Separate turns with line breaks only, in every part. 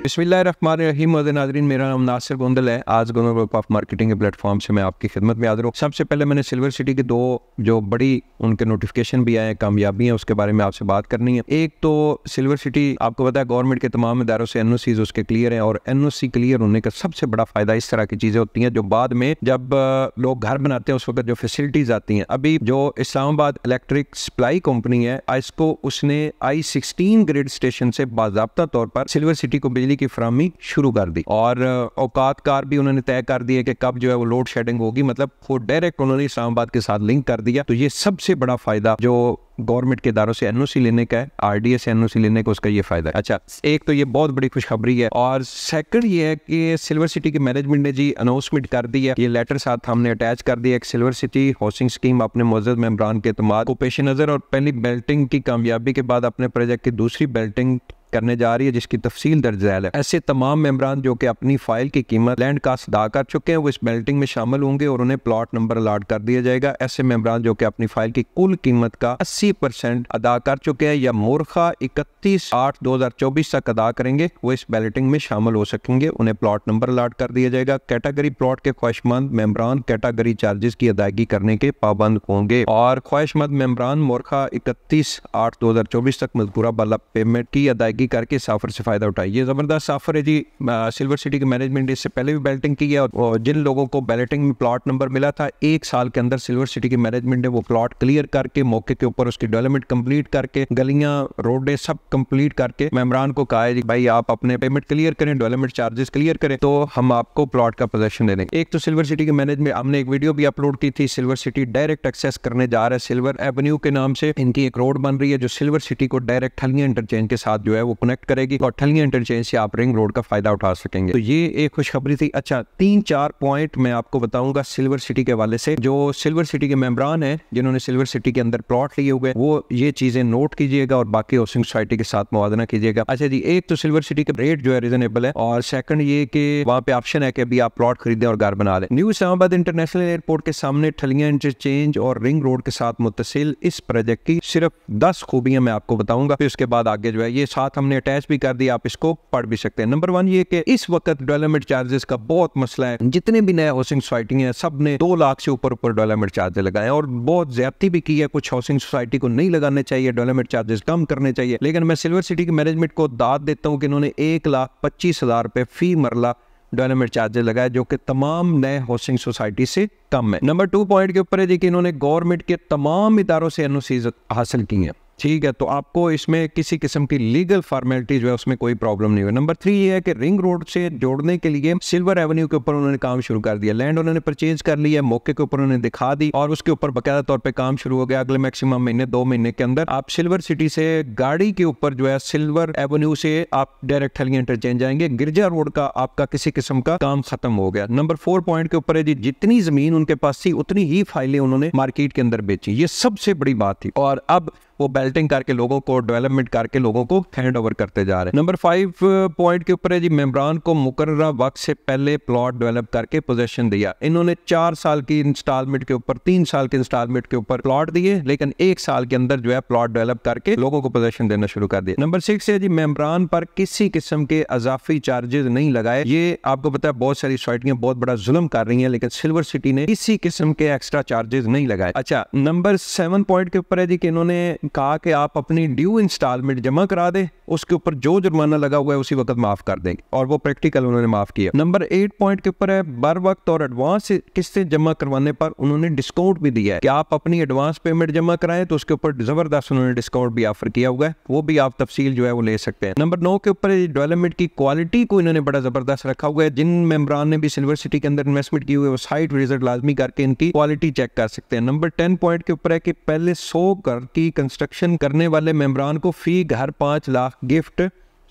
बिस्मिल्लाहिर्रहमानिर्रहीम। नाज़रीन, मेरा नाम नासिर गोंदल है। आज गोंदल ग्रुप ऑफ मार्केटिंग के प्लेटफॉर्म से मैं आपकी खिदमत में हाज़िर हूँ। सबसे पहले मैंने सिल्वर सिटी के दो जो बड़ी उनके नोटिफिकेशन भी आए हैं, कामयाबी हैं, उसके बारे में आपसे बात करनी है। एक तो सिल्वर सिटी, आपको पता है गवर्नमेंट के तमाम इदारों से NOCs उसके क्लियर हैं, और NOC क्लियर होने का सबसे बड़ा फ़ायदा इस तरह की चीज़ें होती हैं जो बाद में जब लोग घर बनाते हैं उस वक्त जो फैसिलिटीज़ आती हैं। अभी जो इस्लामाबाद इलेक्ट्रिक सप्लाई कंपनी है, इसको उसने I-16 ग्रिड स्टेशन से बाज़ाब्ता तौर पर सिल्वर सिटी को बिजली की फराहमी शुरू कर दी, और औकात कार भी उन्होंने तय कर दिए कि कब जो है वो लोड शेडिंग होगी। मतलब वो डायरेक्ट उन्होंने इस्लामाबाद के साथ लिंक कर दिया। तो ये सबसे बड़ा फायदा जो गवर्नमेंट के इदारों से NOC लेने का है, RDA से NOC लेने का, उसका ये फायदा है। अच्छा, एक तो ये बहुत बड़ी खुशखबरी है, और सेकंड ये है कि सिल्वर सिटी के मैनेजमेंट ने जी अनाउंसमेंट कर दी है, ये लेटर साथ हमने अटैच कर दिया। एक सिल्वर सिटी हाउसिंग स्कीम अपने मुअज़्ज़ज़ मेंबरान के एतमाद को पेश नज़र और पहली बेल्टिंग की कामयाबी के बाद अपने प्रोजेक्ट की दूसरी बेल्टिंग करने जा रही है, जिसकी तफसील दर्ज झैल है। ऐसे तमाम मेंबरान जो कि अपनी फाइल की कीमत लैंड कास्ट अदा कर चुके हैं, वो इस बेल्टिंग में शामिल होंगे और उन्हें प्लॉट नंबर अलाट कर दिया जाएगा। ऐसे मेंबरान जो कि अपनी फाइल की कुल कीमत का 80% अदा कर चुके हैं या मुर्खा 31/8/2024 तक अदा करेंगे, वो इस बेल्टिंग में शामिल हो सकेंगे, उन्हें प्लॉट नंबर अलाट कर दिया जाएगा। कैटेगरी प्लॉट के ख्वाहिशमंद मेंबरान कैटेगरी चार्जेस की अदायगी करने के पाबंद होंगे, और ख्वाहिशमंद मेंबरान मुर्खा 31/8/2024 तक मज़कूरा बाला पेमेंट की अदायगी करके साफर से फायदा उठाइए। जबरदस्त साफर है जी। सिल्वर सिटी के मैनेजमेंट इससे पहले भी बैलेटिंग की है, और जिन लोगों को बैलेटिंग में प्लॉट नंबर मिला था, 1 साल के अंदर सिल्वर सिटी के मैनेजमेंट ने वो प्लॉट क्लियर करके मौके के ऊपर उसकी डेवलपमेंट कंप्लीट करके गलियां रोडें सब कंप्लीट करके मेंबरान को कहा है जी भाई आप अपने पेमेंट क्लियर करें, डेवलपमेंट चार्जेस क्लियर करें, तो हम आपको प्लॉट का पोजेशन दे देंगे। एक तो सिल्वर सिटी के मैनेजमेंट, हमने एक वीडियो भी अपलोड की थी, सिल्वर सिटी डायरेक्ट एक्सेस करने जा रहा है सिल्वर एवेन्यू के नाम से। इनकी एक रोड बन रही है जो सिल्वर सिटी को डायरेक्ट ठलियां इंटरचेंज के साथ जो है वो कनेक्ट करेगी, और ठलियां इंटरचेंज से आप रिंग रोड का फायदा उठा सकेंगे। तो ये एक खुशखबरी थी। अच्छा, 3-4 पॉइंट मैं आपको बताऊंगा सिल्वर सिटी के हवाले से। जो सिल्वर सिटी के मेंबरान हैं जिन्होंने सिल्वर सिटी के अंदर प्लॉट लिए हुए, वो ये चीजें नोट कीजिएगा और बाकी हाउसिंग सोसाइटी के साथ मुआवजा कीजिएगा। अच्छा जी, एक तो सिल्वर सिटी के रेट जो है रीजनेबल है, और सेकंड ये कि वहां पे ऑप्शन है कि अभी आप प्लॉट खरीदें और घर बना लें। न्यू इस्लामाबाद इंटरनेशनल एयरपोर्ट के सामने ठलियां इंटरचेंज और रिंग रोड के साथ मुत्तसिल इस प्रोजेक्ट की सिर्फ 10 खूबियां मैं आपको बताऊंगा, फिर उसके बाद आगे जो है ये साथ हमने अटैच भी कर दिया, आप इसको पढ़ भी सकते हैं। नंबर 1 ये कि इस वक्त डेवलपमेंट चार्जेस का बहुत मसला है। जितने भी नए हाउसिंग सोसाइटी हैं सब ने 2 लाख से ऊपर डेवलपमेंट चार्जेस लगाए, और बहुत ज्यादती भी की है। कुछ हाउसिंग सोसाइटी को नहीं लगाने चाहिए, डेवलपमेंट चार्जेस कम करने चाहिए, लेकिन मैं सिल्वर सिटी की मैनेजमेंट को दाद देता हूँ कि इन्होंने 1,25,000 रुपए फी मरला डेवलपमेंट चार्जेस लगाए, जो कि तमाम नए हाउसिंग सोसाइटी से कम है। नंबर 2 पॉइंट के ऊपर है जी कि इन्होंने गवर्नमेंट के तमाम इदारों से NOCs हासिल की हैं, ठीक है, तो आपको इसमें किसी किस्म की लीगल फॉर्मेलिटी जो है उसमें कोई प्रॉब्लम नहीं है। नंबर 3 ये है कि रिंग रोड से जोड़ने के लिए सिल्वर एवेन्यू के ऊपर उन्होंने काम शुरू कर दिया। लैंड उन्होंने परचेज कर लिया, मौके के ऊपर उन्होंने दिखा दी, और उसके ऊपर बाकायदा तौर पे काम शुरू हो गया। अगले मैक्सिमम महीने 2 महीने के अंदर आप सिल्वर सिटी से गाड़ी के ऊपर जो है सिल्वर एवेन्यू से आप डायरेक्ट ठलियां इंटरचेंज जाएंगे, गिरजा रोड का आपका किसी किस्म का काम खत्म हो गया। नंबर 4 पॉइंट के ऊपर है जी, जितनी जमीन उनके पास थी उतनी ही फाइलें उन्होंने मार्केट के अंदर बेची, ये सबसे बड़ी बात थी, और अब वो बेल्टिंग करके लोगों को डेवलपमेंट करके लोगों को हैंड ओवर करते जा रहे हैं। नंबर 5 पॉइंट के ऊपर है जी, मेंबरान को मुकर्ररा वक्त से पहले प्लॉट डेवलप करके पोजेशन दिया। इन्होंने 4 साल की इंस्टॉलमेंट के ऊपर 3 साल के इंस्टॉलमेंट के ऊपर प्लॉट दिए, लेकिन 1 साल के अंदर जो है प्लॉट डेवलप करके लोगों को पोजेशन देना शुरू कर दिया। नंबर 6 है जी, मेंबरान पर किसी किस्म के अजाफी चार्जेस नहीं लगाए। ये आपको पता है बहुत सारी सोसाइटियां बहुत बड़ा जुल्म कर रही हैं, लेकिन सिल्वर सिटी ने किसी किस्म के एक्स्ट्रा चार्जेस नहीं लगाए। अच्छा, नंबर 7 पॉइंट के ऊपर है जी कि इन्होंने कहा कि आप अपनी ड्यू इंस्टॉलमेंट जमा करा दें, उसके ऊपर जो जुर्माना लगा हुआ है उसी वक्त माफ कर देंगे, और वो प्रैक्टिकल उन्होंने माफ किया। नंबर 8 पॉइंट के ऊपर है, बर वक्त और एडवांस किस्तें जमा करवाने पर उन्होंने डिस्काउंट भी दिया है कि आप अपनी एडवांस पेमेंट जमा कराएं, तो उसके ऊपर जबरदस्त उन्होंने डिस्काउंट भी ऑफर किया हुआ है, वो भी आप तफसील जो है वो ले सकते हैं। नंबर 9 के ऊपर डेवलपमेंट की क्वालिटी को इन्होंने बड़ा जबरदस्त रखा हुआ है। जिन मेंबरान ने भी सिल्वर सिटी के अंदर इन्वेस्टमेंट की हुई है वो साइट विजिट लाजमी करके इनकी क्वालिटी चेक कर सकते हैं। नंबर 10 पॉइंट के ऊपर है कि पहले 100 घर की कंस्ट्रक्शन करने वाले मेंबरान को फी घर 5 लाख गिफ्ट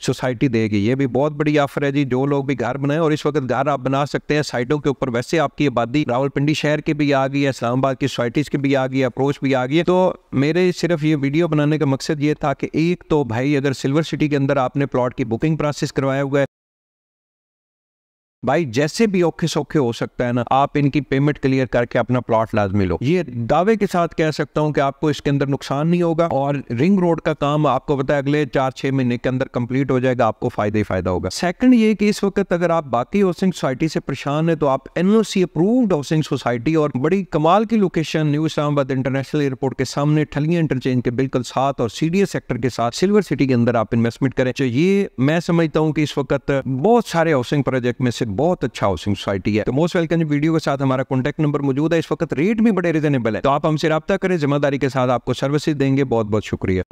सोसाइटी देगी। ये भी बहुत बड़ी ऑफर है जी, जो लोग भी घर बनाए, और इस वक्त घर आप बना सकते हैं साइटों के ऊपर। वैसे आपकी आबादी रावलपिंडी शहर की भी आ गई है, इस्लामाबाद की सोसाइटीज की भी आ गई है, अप्रोच भी आ गई है। तो मेरे सिर्फ ये वीडियो बनाने का मकसद ये था कि एक तो भाई अगर सिल्वर सिटी के अंदर आपने प्लॉट की बुकिंग प्रोसेस करवाया हुआ है, भाई जैसे भी औखे सौखे हो सकता है ना, आप इनकी पेमेंट क्लियर करके अपना प्लॉट लाजमी लो। ये दावे के साथ कह सकता हूँ कि आपको इसके अंदर नुकसान नहीं होगा, और रिंग रोड का काम आपको पता है अगले 4-6 महीने के अंदर कंप्लीट हो जाएगा, आपको फायदा ही फायदा होगा। सेकंड ये कि इस वक्त अगर आप बाकी हाउसिंग सोसाइटी से परेशान है तो आप एनओसी अप्रूव्ड हाउसिंग सोसाइटी और बड़ी कमाल की location new Islamabad international airport के सामने ठलियां इंटरचेंज के बिल्कुल साथ और सीडीएस सेक्टर के साथ सिल्वर सिटी के अंदर आप इन्वेस्टमेंट करें। तो ये मैं समझता हूँ कि इस वक्त बहुत सारे हाउसिंग प्रोजेक्ट में से बहुत अच्छा हाउसिंग सोसाइटी है। तो मोस्ट वेलकम वीडियो के साथ हमारा कॉन्टैक्ट नंबर मौजूद है। इस वक्त रेट भी बड़े रीजनेबल है, तो आप हमसे रब्ता करें, जिम्मेदारी के साथ आपको सर्विसेज देंगे। बहुत बहुत शुक्रिया।